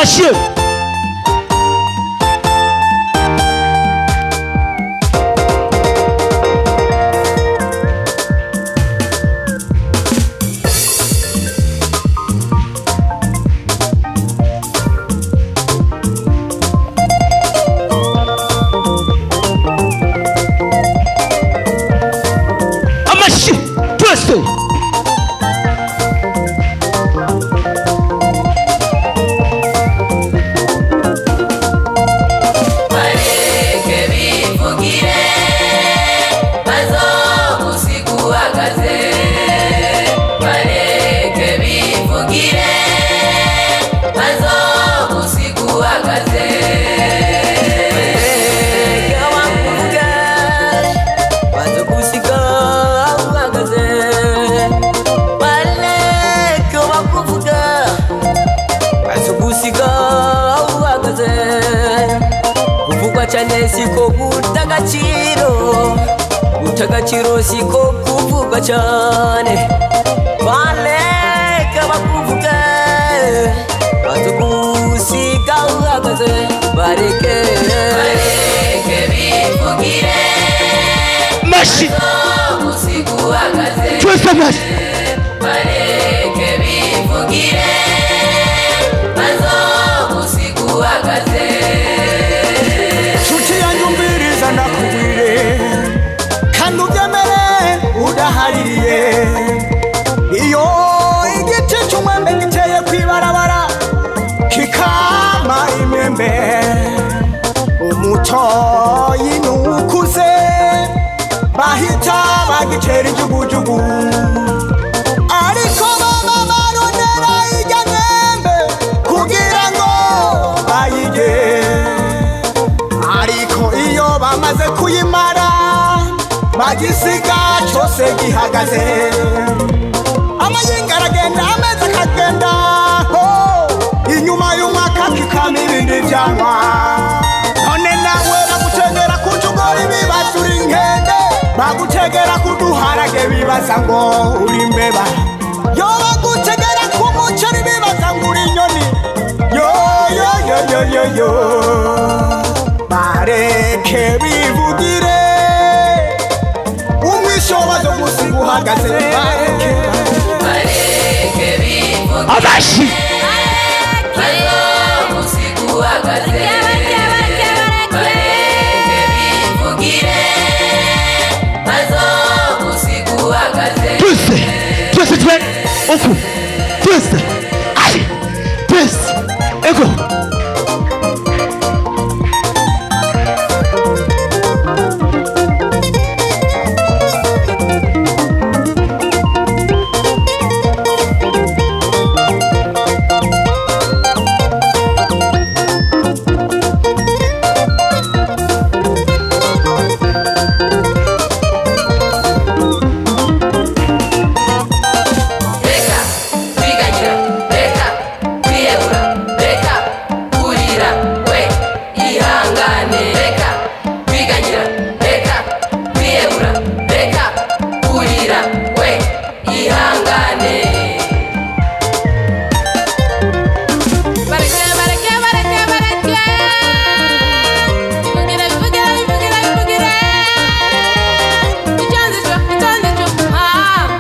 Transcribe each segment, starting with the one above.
amashyi. Amashyi twese. Cyane siko utagaciro siko kuvuga cyane bareke bakuvuge bazugusiga uhagaze bareke bivugire Amashyi twese amashyi. bareke bivugire bazogusiga uhagaze. Nakubwire kandi ubyemere udahaririye iyo igiti cy'umwembe giteye kwibarabara kikama imyembe umutoyi nukuze bahita bagitera ijugujugu ariko baba barondera ijya myembe kugira ngo bayige ariko iyo bamaze kuyimara bagisiga cyose gihagaze amayinga aragenda amezi akagenda inyuma y'umwaka kikama ibindi byanwa none nawe bagutegera kujugora ibibazo uri nkende bagutegera kuduharage bibaza ngo uri imbeba yo bagutegera ku muceri bibaza ngo uri inyoni yo yo yo yo yo yo bareke bivugire umwishobazo gusiga uhagaze bareke bivugire Amashyi. bazogusiga uhagaze bareke bivugire bazogusiga uhagaze. Twese twese twe uku twese ayi twese ego.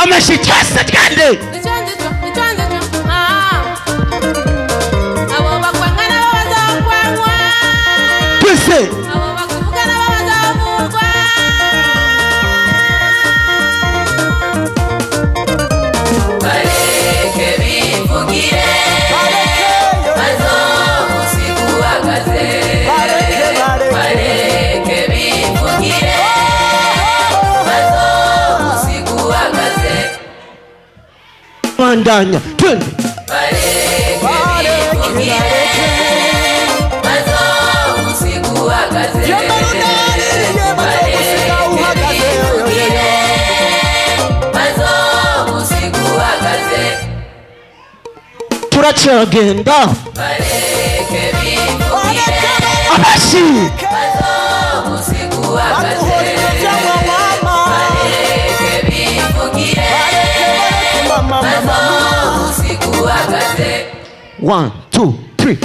Amashyi twese twende. Twese bareke bivugire bazogusiga uhagaze bareke bivugire bazogusiga uhagaze. bandanya twende. bareke bivugire bazogusiga uhagaze bareke bivugire bazogusiga uhagaze. turacyagenda. bareke bivugire Amashyi bazogusiga uhagaze bareke bivugire bazogusiga uhagaze. 1 2 3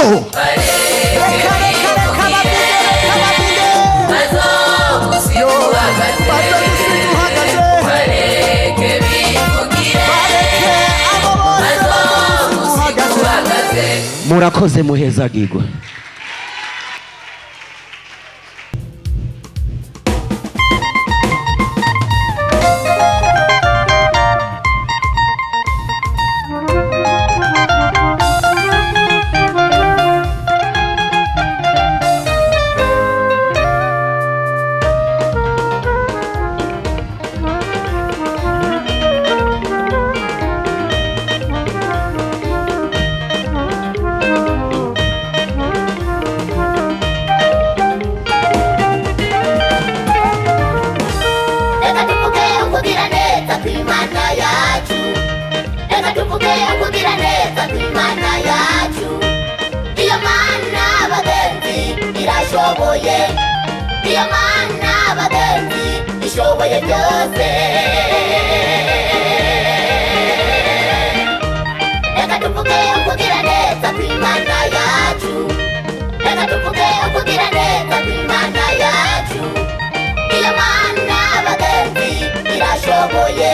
bareke bivugire bazogusiga uhagaze bareke bivugire bazogusiga uhagaze. murakoze muhezagirwe. Iyo mana bagenzi ishoboye byose, reka tuvuge ukugira neza kw'Imana yacu, reka tuvuge ukugira neza kw'Imana yacu. Iyo mana bagenzi irashoboye,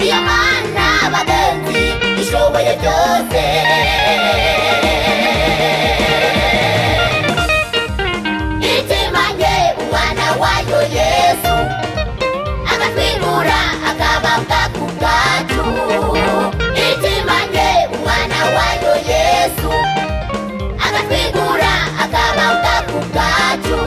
iyo mana bagenzi ishoboye byose. Yesu akatwimura akabambwa ku bwacu, itimanye umwana wayo Yesu akatwimura akabambwa ku bwacu.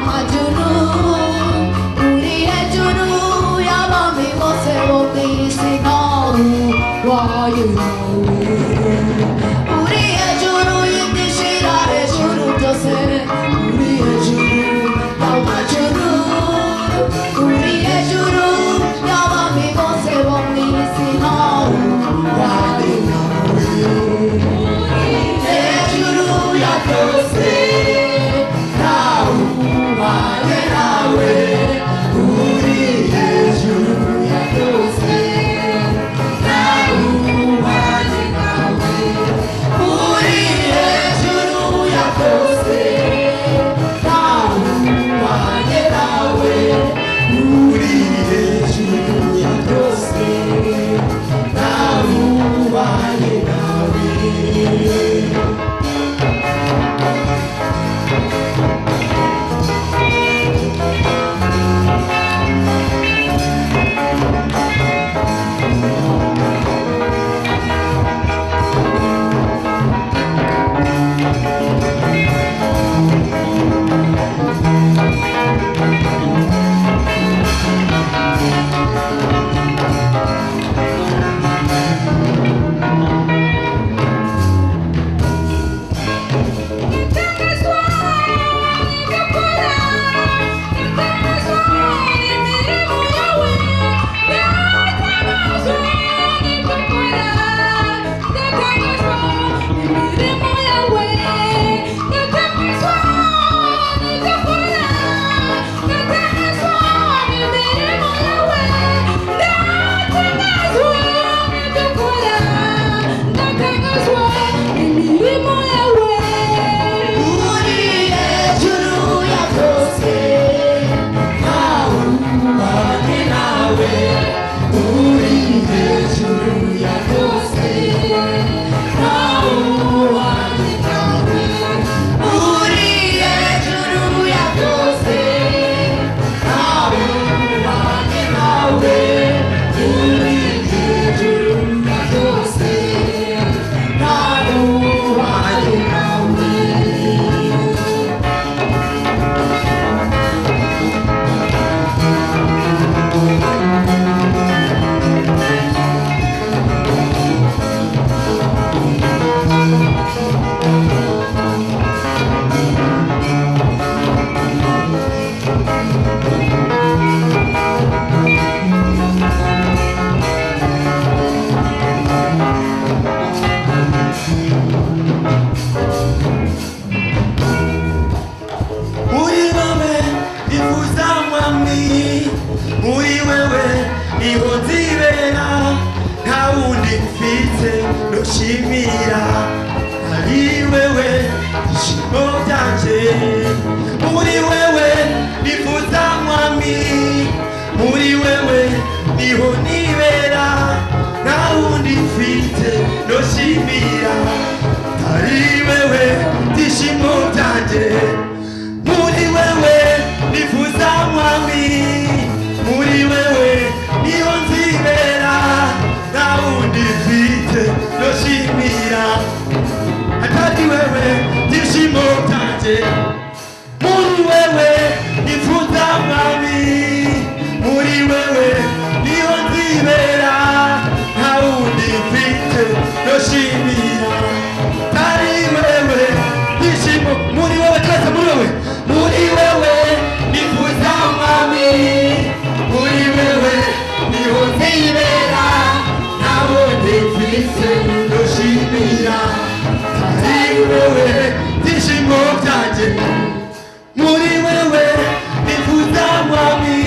amajuru uri hejuru y'abami bose bo ku isi nawe wayo uri hejuru y'igishira hejuru byose uri hejuru y'amajuru uri hejuru y'abami bose bo ku isi nawe wayo hejuru ya byose nawe wayo nawe uri hejuru ya byose nawe wayo nawe uri hejuru ya byose nawe wayo nawe uri hejuru ya byose nawe wayo nawe. muri wewe niho nzibera nta wundi mfite ndoshimira ari wewe ishimo byanje muri wewe nifuza mwami muri wewe niho nibera nta wundi mfite ndoshimira ari wewe ishimo byanje muri wewe nifuza mwami muri wewe niho nzibera nta wundi mfite ndoshimira atari wewe ishimo byanje muri wewe nifuza mwami muri wewe niho nzibera nta wundi mfite ndoshimira atari wewe ishimo muri wewe twese muri wewe nifuza mwami muri wewe niho nzibera nta wundi mfite ndoshimira atari wewe ishimo byanje muri wewe nifuza mwami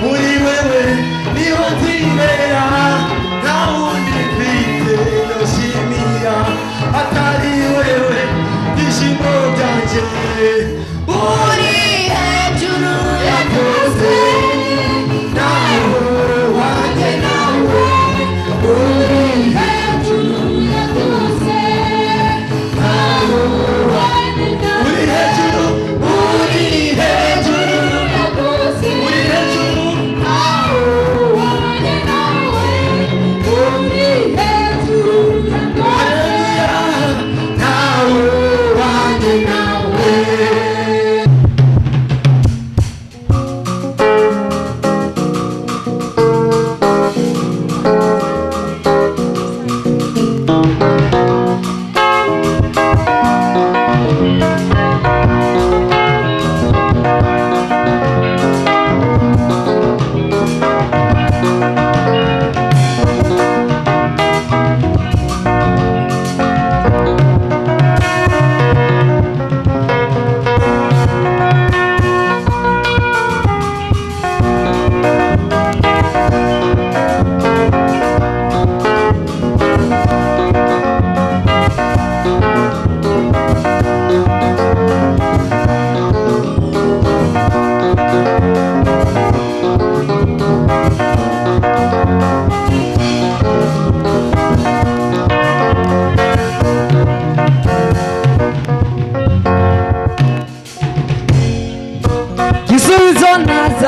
muri wewe niho nzibera nta wundi mfite ndoshimira atari wewe ishimo byanje uri hejuru ya byose nawe wanjye nawe uri hejuru ya byose nawe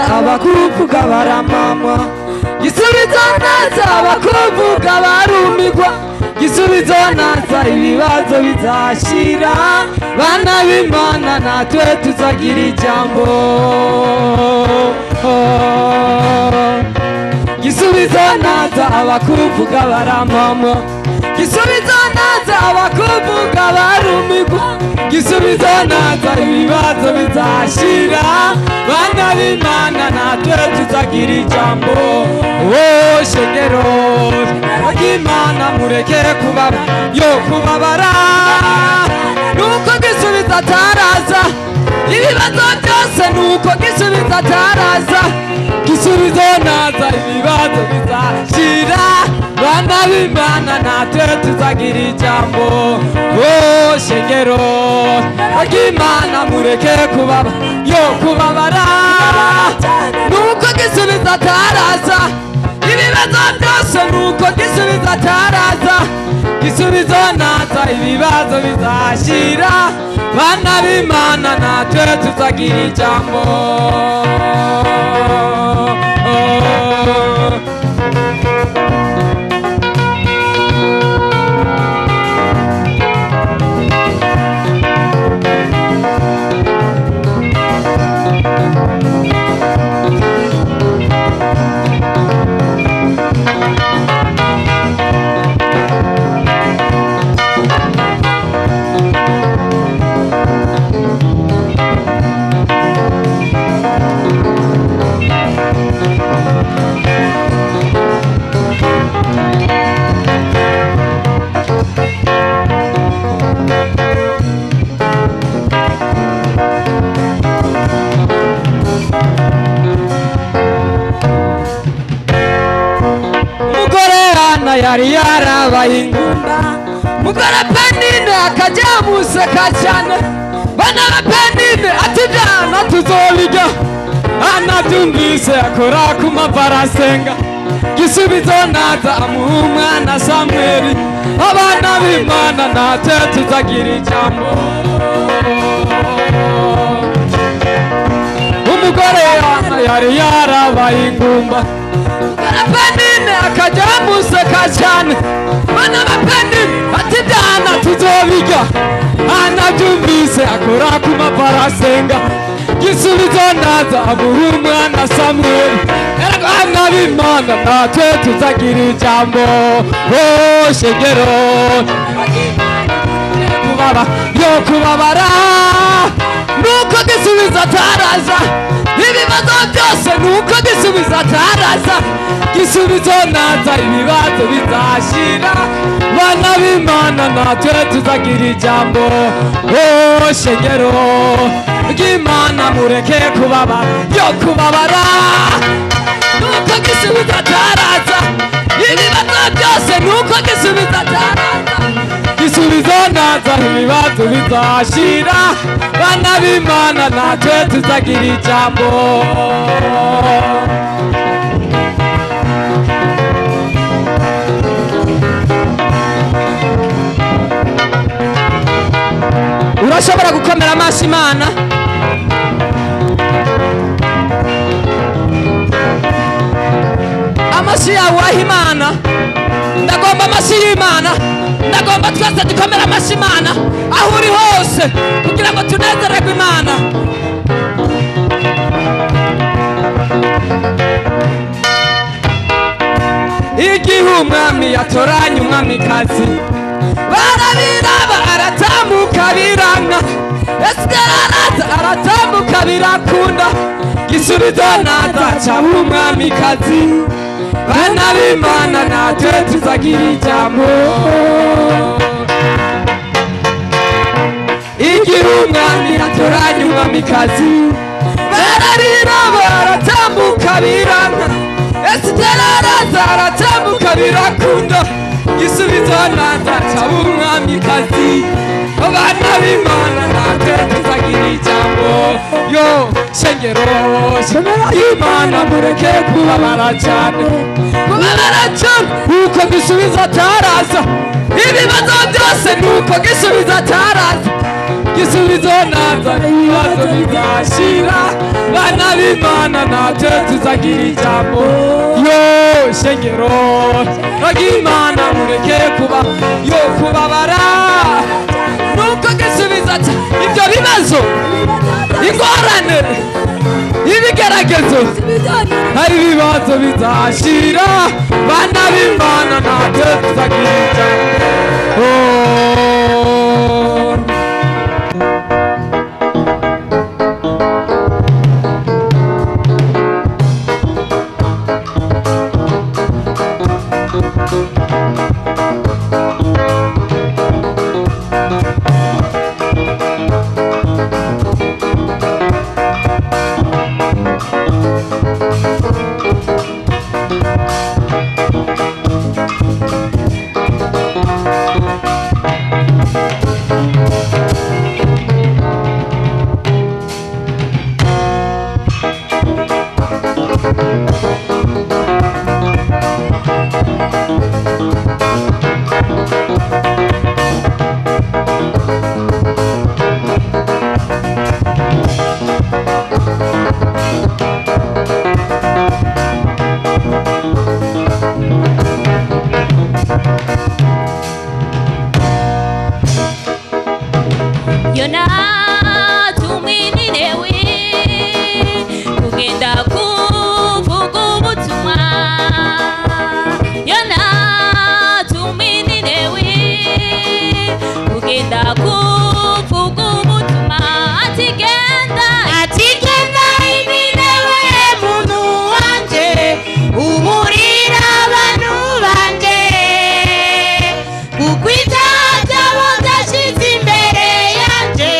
naza abakuvuga baramama, gisubizo naza abakuvuga barumigwa, gisubizo naza ibibazo bizashira, bana b'Imana natwe tuzagira ijambo. Gisubizo naza abakuvuga baramama, gisubizo naza abakuvuga barumigwa, gisubizo naza ibibazo bizashira, bana b'Imana natwe tuzagira ijambo. Shengero ry'Imana mureke kubabara, nuko gisubizo ataraza, ibibazo byose nuko gisubizo ataraza, gisubizo naza ibibazo bizashira, bana b'Imana natwe tuzagira ijambo. Shengero ry'Imana mureke kubabara, nuko gisubizo ataraza, ibibazo byose nuko gisubizo ataraza, gisubizo naza ibibazo bizashira, bana b'Imana natwe tuzagira ijambo. Yari yarabaye ingunda, mugore Penine akajya museka cyane, bana ba Penine ati jana tuzobirya, anabyumvise akora ku mavarasenga, gisubizo naza amuha umwana Samweli, abana b'Imana natwe tuzagira ijambo. Umugore yari yarabaye ingumba, Penine akajya museka cyane, bana ba Penine ati jana tuzobirya, anabyumvise akora ku mavarasenga, gisubizo naza amuha umwana Samweli, abana b'Imana natwe tuzagira ijambo. Shengero kubabara, nuko gisubizo ataraza, ibibazo byose nuko gisubizo ataraza, gisubizo naza ibibazo bizashira, bana b'Imana natwe tuzagira ijambo. Shengero ry'Imana mureke kubabara, nuko gisubizo ataraza, ibibazo byose nuko gisubizo ataraza, gisubizo naza ibibazo bizashira, bana b'Imana natwe tuzagira ijambo. Urashobora gukomera amaso Imana? Amaso yawe waha Imana, ndagomba amaso y'Imana, ndagomba twese dukomera amaso Imana aho uri hose, kugira ngo tunezererwe Imana. Igihe umwami yatoranya umwamikazi, barabiraba aratambuka biranka, Esiteri araza aratambuka birakunda, gisubizo naza aca umwamikazi, bana b'Imana natwe tuzagira ijambo. Igihe umwami yatoranya umwamikazi, barabiraba aratambuka biranka, Esiteri araza aratambuka birakunda, gisubizo naza aca umwamikazi, abana b'Imana natwe tuzagira ijambo. Shengero y'Imana mureke kubabara cyane, nuko gisubizo ataraza, ibibazo byose nuko gisubizo ataraza, gisubizo nazanye ibibazo bizashira bana b'Imana natwe tuzagira ijambo yo shengero bagimana mureke kuba yo kubabara nuko gisubizo ibyo bibazo ingorane ibigeragezo hari ibibazo bizashira bana b'Imana natwe tuzagira ijambo Yona tuminirewe kugenda kuvuga ubutumwa Yona tuminirewe kugenda kuvuga ubutumwa atigenda iminewe muntu wanje umurira abantu banje kukwita byabo byashize imbere yanje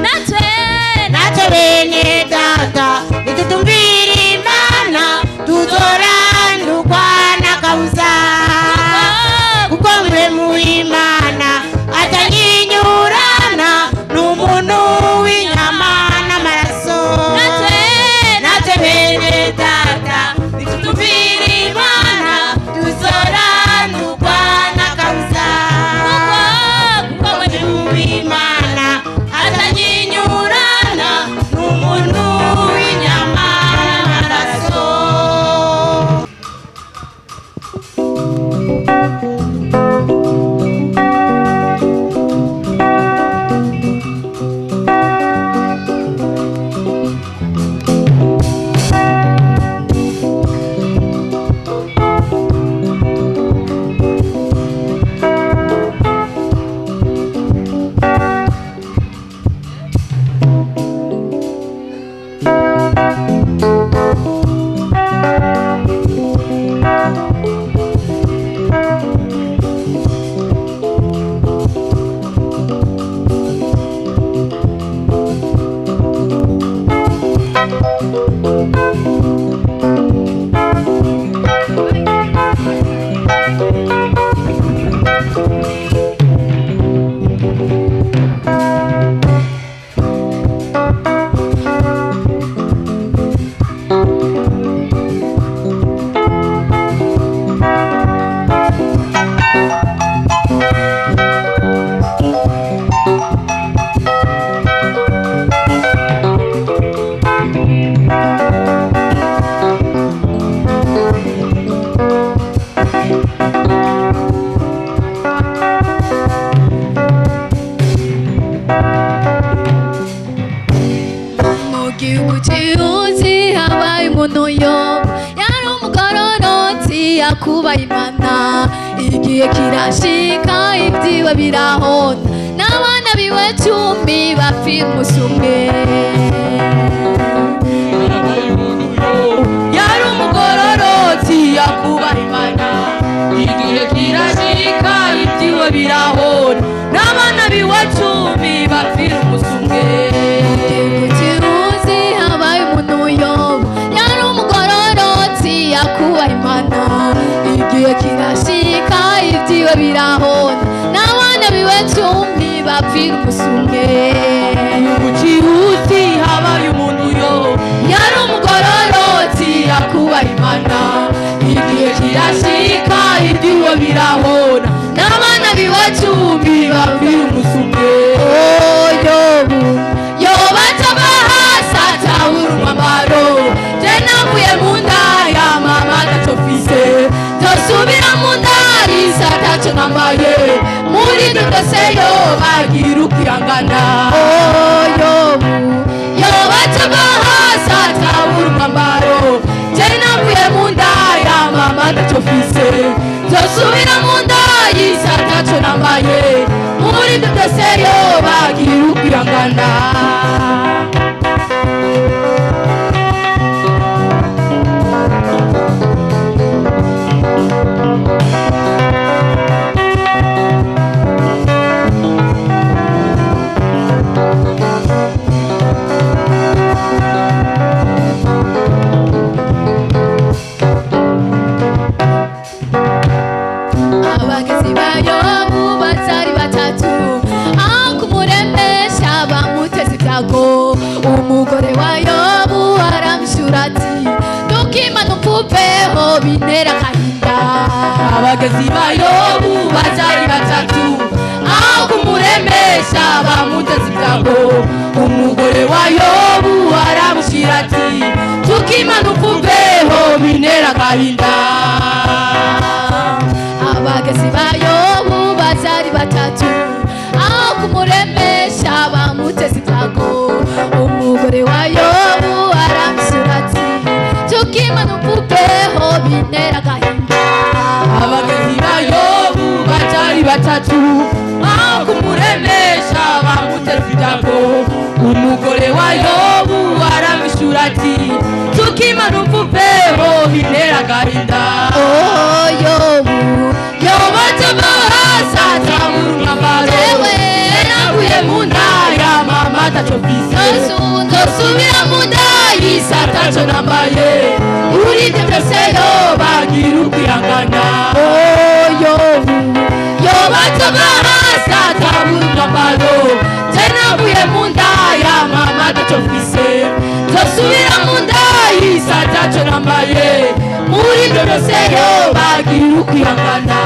natwe bene data nitutumbira imana tuzorandurwa n'akabuza kuko mpemu y'imana atanyinyurana n'umuntu w'inyama n'amaraso natwe bene data nitutumbira imana tuzorandurwa n'akabuza kuko mpemu y'imana atanyinyurana n'umuntu w'inyama n'amaraso. kuba imana igihe kirashika ibyiwe birahona n'abana biwe 10 bapfira umusumwe yari umugororotsi yakuba imana igihe kirashika ibyiwe birahona n'abana biwe 10 bapfira umusumwe Kuziruzi habaye umuntu yoba yari umugororotsi yakuba imana igihe kirashika ibyiwe birahona n'abana biwe 10 bapfira umusumwe Kuziruzi habaye umuntu yoba yari umugororotsi yakuba imana igihe kirashika ibyiwe birahona n'abana biwe 10 bapfira umusumwe yoba tabahasa tawura umwambaro je navuye mu nda ya mama ntacofise tosubira mu nda isa taco nambaye muri dutose yoba gira ukirangana yoba tabahasa tawura umwambaro je navuye mu nda ya mama ntacofise tosubira mu nda isa taco nambaye muri dutose yoba gira ukirangana abagezi bayobu batari batatu aho kumuremesha bamuteze ibyago umugore wa yobu aramushura ati ntukimane upfupeho bintera agahinda abagezi ba yobu batari batatu aho kumuremesha bamuteze ibyago umugore wa yobu aramushira ati ntukimane upfupeho bintera agahinda abagezi ba yobu batari batatu aho kumuremesha bamuteze ibyago umugore wa yobu aramushira ati ntukimane upfupeho bintera agahinda abagezi ba yobu batari batatu aho yobu aramwishura ati tukimana umvuveho bintera agahinda. Yobu tuvaho satabura umwambaro naguye mu nda ya mama taco mfise ndosubira mu nda y'isi ataco nambaye muri ivyo vyose yobagira ukwihangana. Yobu tuvaho satabura umwambaro naguye mu nda ya mama taco mfise ndosubira mu nda y'isi ataco nambaye muri ivyo vyose yobagira ukwihangana.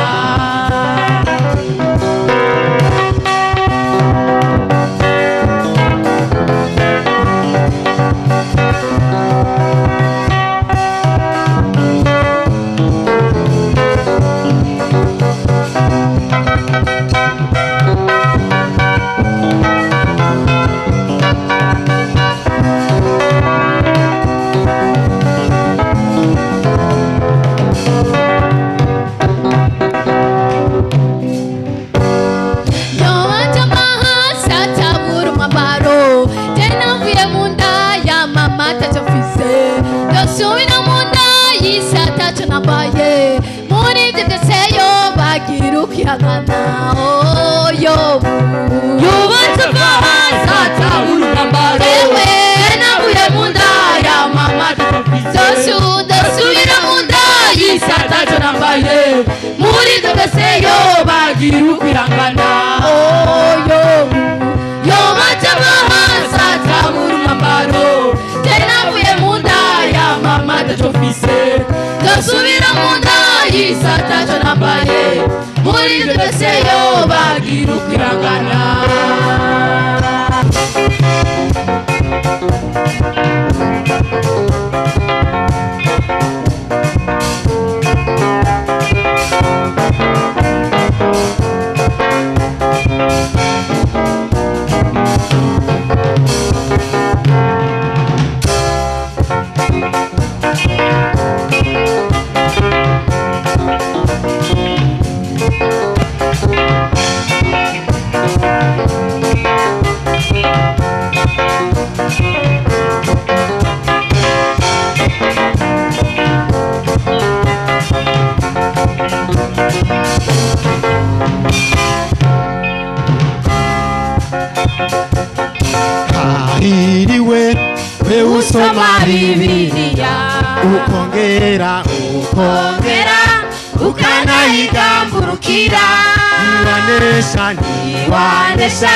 Usoma Bibiliya ukongera ukanayigamburukira ntiwanesha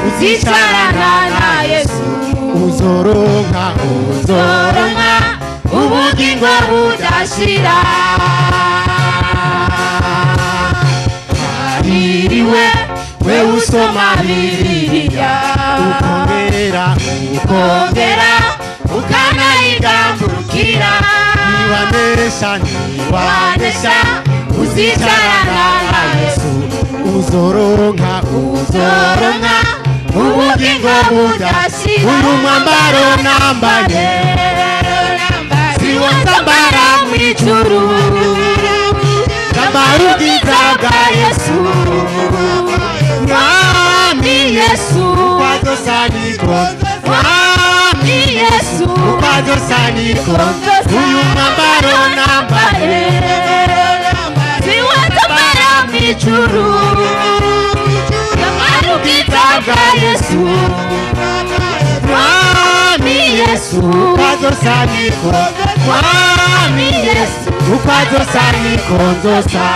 uzicarana na Yesu uzoronka ubugingo budashira. Hahiriwe we usoma Bibiliya ukongera ukanayigamburukira ntiwanesha uzicarana na Yesu uzoronka ubugingo budashira. Uyu mwambaro nambaye siwo nzambara mw'ijuru nambara ubwiza bwa Yesu. Mwami Yesu uyu mwambaro nambaye siwo nzambara mw'ijuru nambara ubwiza bwa Yesu. Mwami Yesu ukwazosa niko nzosa.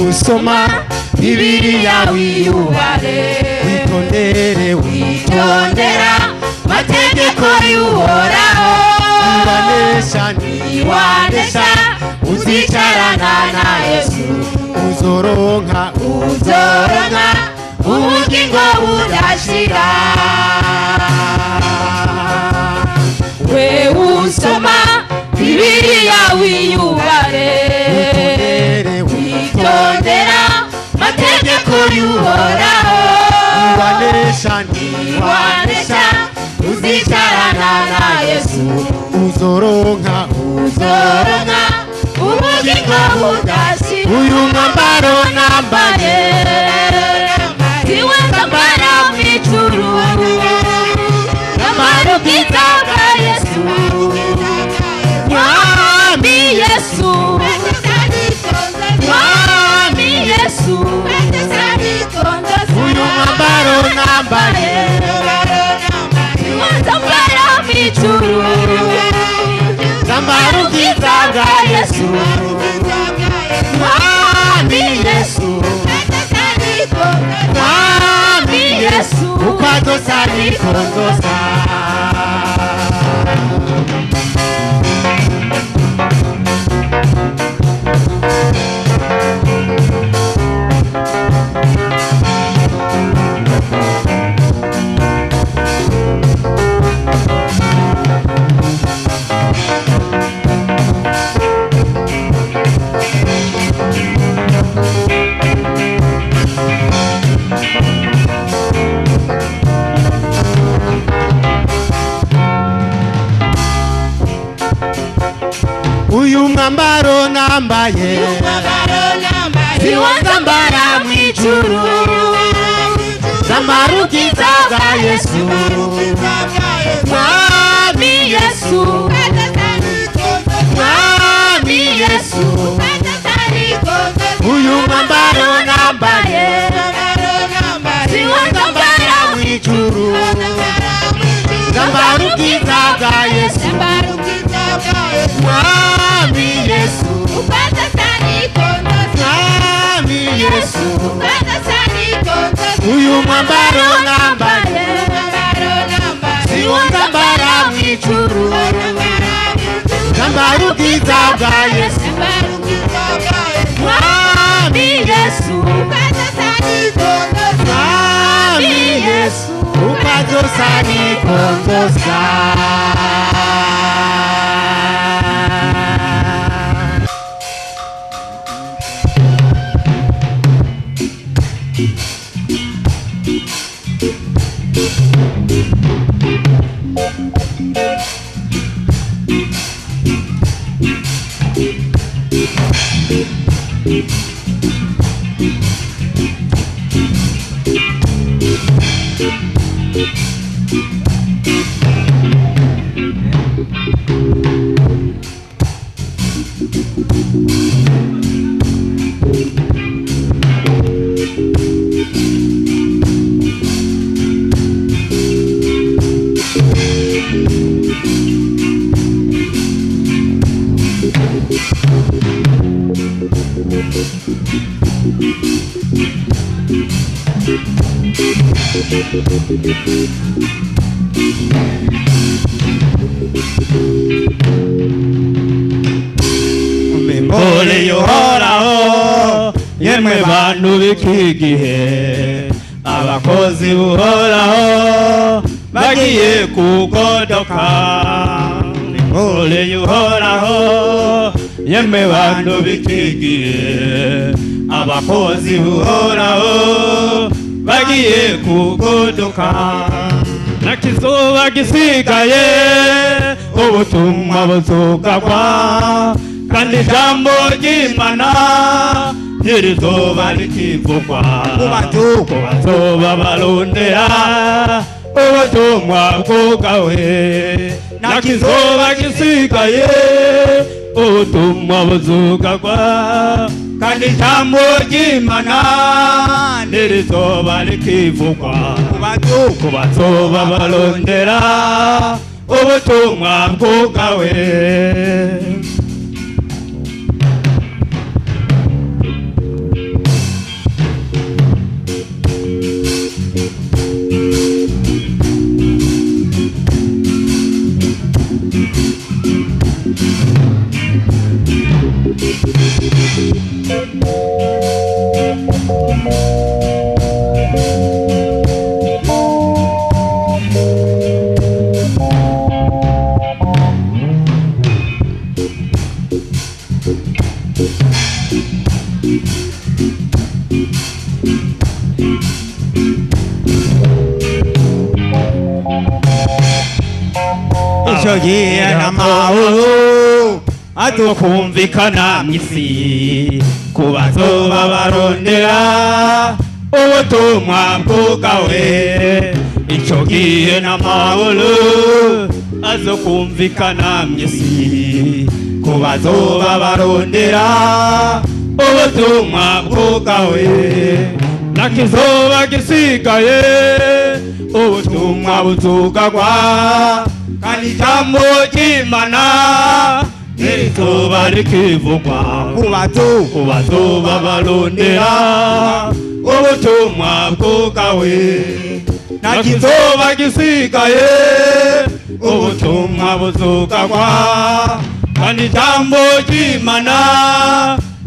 Usoma Bibiliya wiyubare witondera mategeko y'Uhoraho ntiwanesha uzicarana na Yesu uzoronka ubugingo budashira. We usoma Bibiliya wiyubare witondera mategeko y'uhoraho wanesha uzicarana na Yesu uzoronka ubugingo budashira uyu mwambaro nambaye siwe nzambara mw'ijuru namara ubwiza bwa Yesu mwami Yesu mwami Yesu uyu mwambaro nambaye siwe nzambara mw'ijuru nambara ubwiza bwa Yesu mwami Yesu mwami Yesu uko adosa niko ndosa uyu mwambaro nambaye siwe nzambara mw'ijuru nambara ubwiza bwa Yesu mwami Yesu mwami Yesu uyu mwambaro nambaye siwe nzambara mw'ijuru nambara ubwiza bwa Yesu mwami Yesu mwami Yesu uyu mwambaro nambaye siwo nzambara mw'ijuru nambara ubwiza bwa Yesu mwami Yesu mwami Yesu uko adosa niko ndosa Mimbole y'uhoraho yemwe bantu b'iki gihe abakozi b'uhoraho bagiye kugodoka Mimbole y'uhoraho yemwe bantu b'iki gihe abakozi b'uhoraho bagiye kugodoka nakizuba gisigaye ubutumwa buzugagwa kandi ijambo ry'Imana ntirizoba rikivugwa ku bazoba barondera ubutumwa bwugawe nakizuba gisigaye ubutumwa buzugagwa kandi ijambo ry'Imana ntirizoba rikivugwa ku bazoba barondera ubutumwa bwugawe icyo gihe n'amahoro azokumvikana mw'isi ku bazoba barondera ubutumwa bwawe. Icyo gihe n'amahoro azokumvikana mw'isi ku bazoba barondera ubutumwa bwawe. Nakizoba gisigaye ubutumwa buzugagwa kandi ijambo ry'Imana ntirizoba rikivugwa ku bazoba barondera ubutumwa bwawe. Nakizoba gisigaye ubutumwa buzugagwa kandi ijambo ry'Imana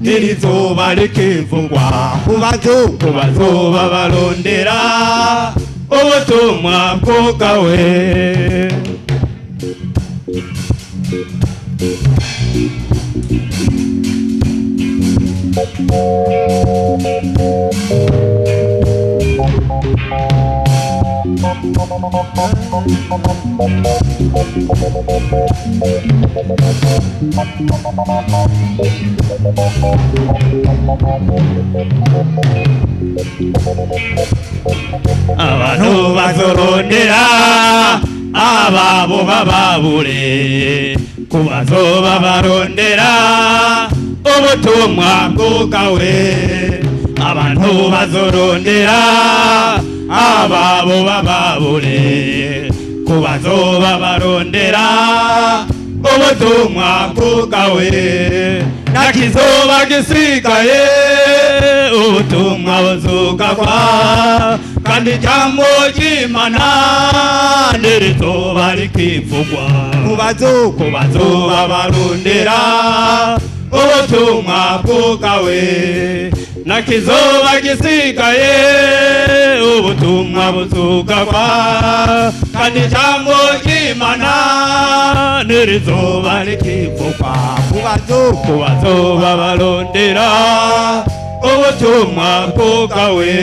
ntirizoba rikivugwa ku bazoba barondera ubutumwa bwawe. Abantu bazorondera ababo bababure ku bazoba barondera ubutumwa bwawe. Abantu bazorondera ababo bababure ku bazoba barondera ubutumwa bwawe. Nakizoba gisigaye ubutumwa buzugagwa kandi ijambo ry'Imana ntirizoba rikivugwa ku bazoba barondera ubutumwa bwawe. Nakizoba gisigaye ubutumwa buzugagwa kandi ijambo ry'Imana ntirizoba rikivugwa ku bazoba barondera ubutumwa bwawe.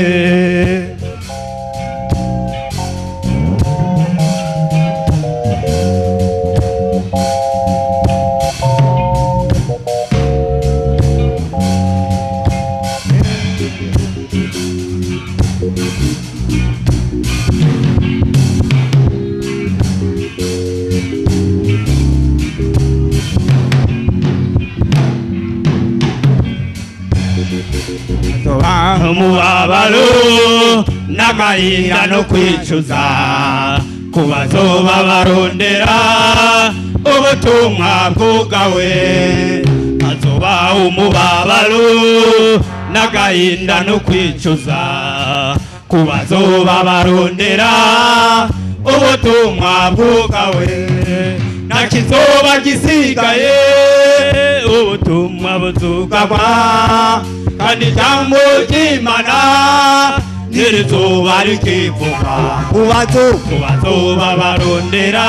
Umubabaro n'agahinda no kwicuza ku bazoba barondera ubutumwa bwawe. Hazoba umubabaro n'agahinda no kwicuza ku bazoba barondera ubutumwa bwawe. Nakizoba gisigaye ubutumwa buzugagwa kandi ijambo ry'Imana ntirizoba rikivugwa ku bazoba barondera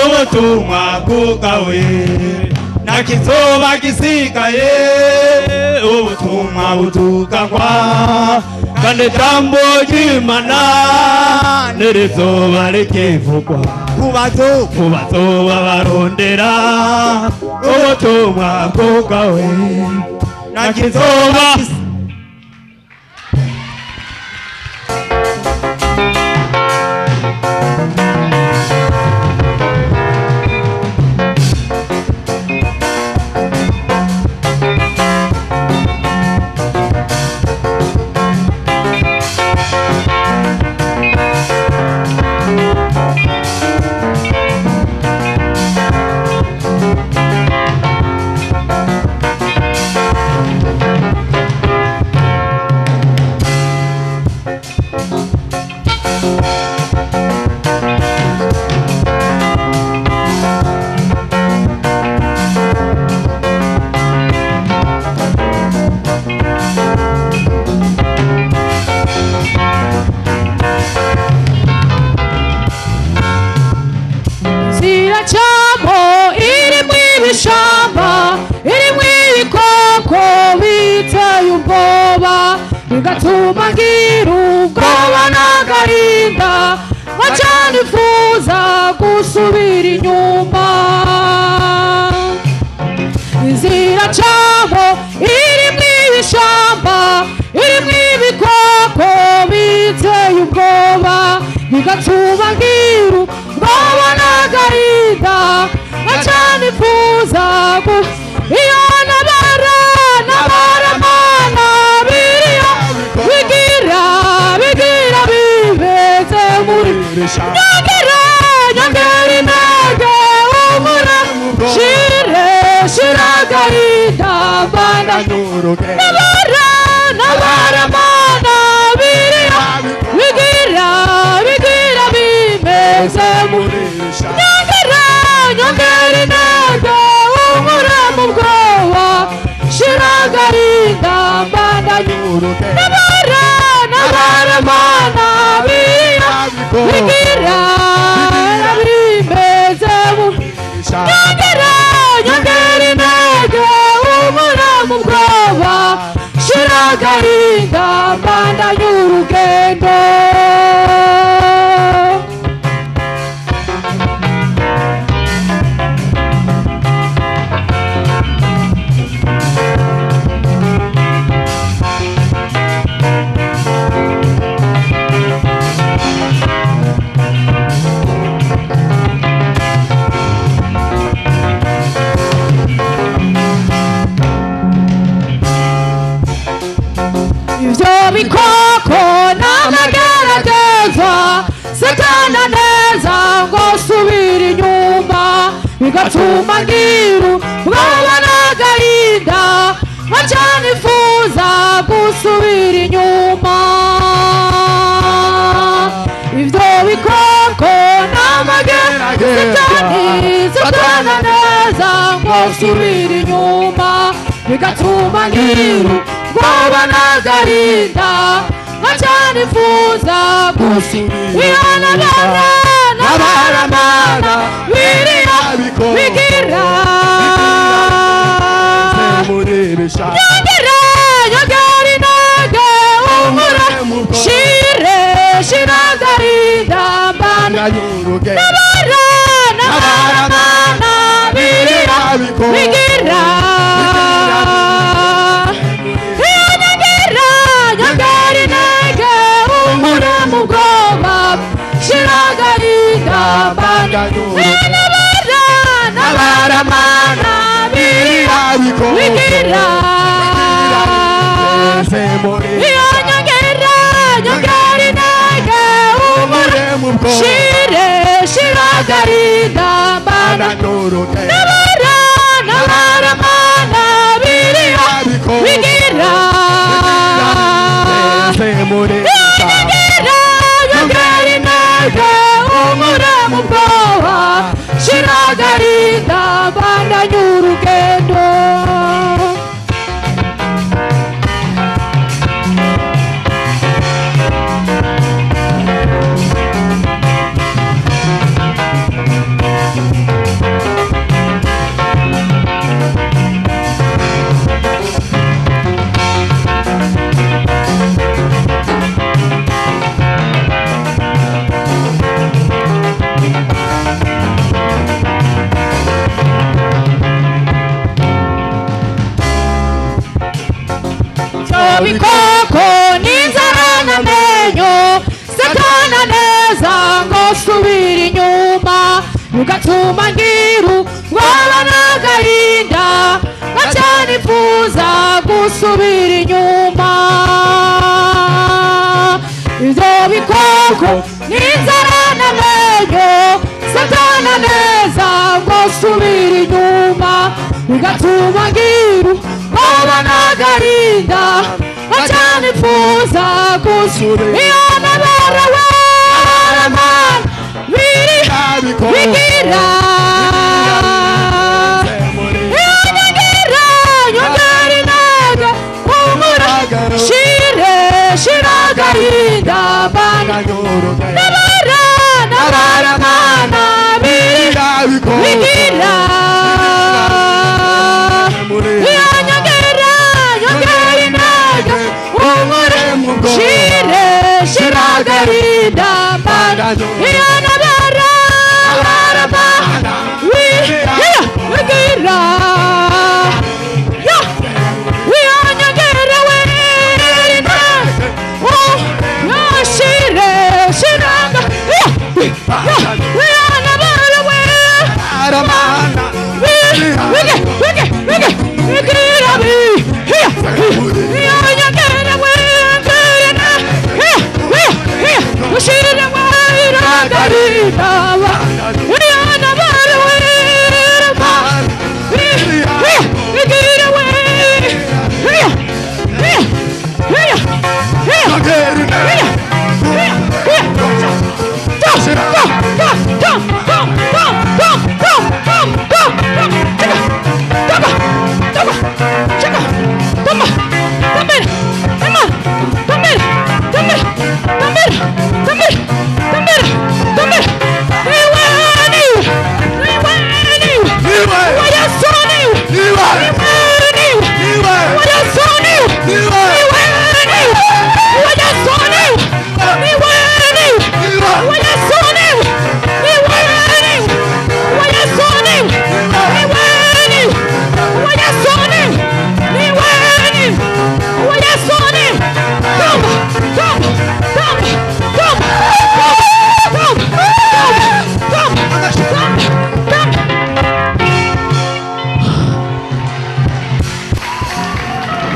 ubutumwa bwawe. Nakizoba gisigaye ubutumwa buzugagwa kandi ijambo ry'Imana ntirizoba rikivugwa ku bazoba barondera ubutumwa bwawe. Nakizoba bigatuma ngira ubwoba n'agahinda, nkaca nifuza gusubira bigatuma ngira ubwoba n'agahinda nkaca nifuza iyo nabara mana biriya bigira bibeze muri nyongera intege umura shira agahinda mbanda nabara mana biriya bigira bibeze muri nyongera intege umura mu bwoba shira agahinda mbanda nabara mana biriya bigira bibeze muri nyongera intege umura mu bwoba shira agahinda mbandanya urugendo ivyo bikoko n'amageragezwa satana neza ngo subira inyuma bigatuma ngira ubwoba n'agahinda nkaca nifuza gusubira inyuma ivyo bikoko n'amageragezwa satana neza ngo subira inyuma bigatuma ngira ubwoba n'agahinda nkaca nifuza iyo nabara mana biriya bigira nyongera intege umura shira agahinda mbanda nabara mana biriya bigira mu bwoba shira agahinda mbanda nabara mana biriya bigira iyo nyongera intege umura shira agahinda mbanda nabara mana biriya bigira umura mu bwoba shira agahinda mbandanya urugendo bikoko n'inzara n'amenyo satana neza ngo subira inyuma bigatuma ngira ubwoba n'agahinda nkaca nifuza gusubira inyuma ivyo bikoko n'inzara n'amenyo satana neza ngo subira inyuma bigatuma ngira ubwoba n'agahinda nkaca nifuza gusubira iyo nabara mana biriya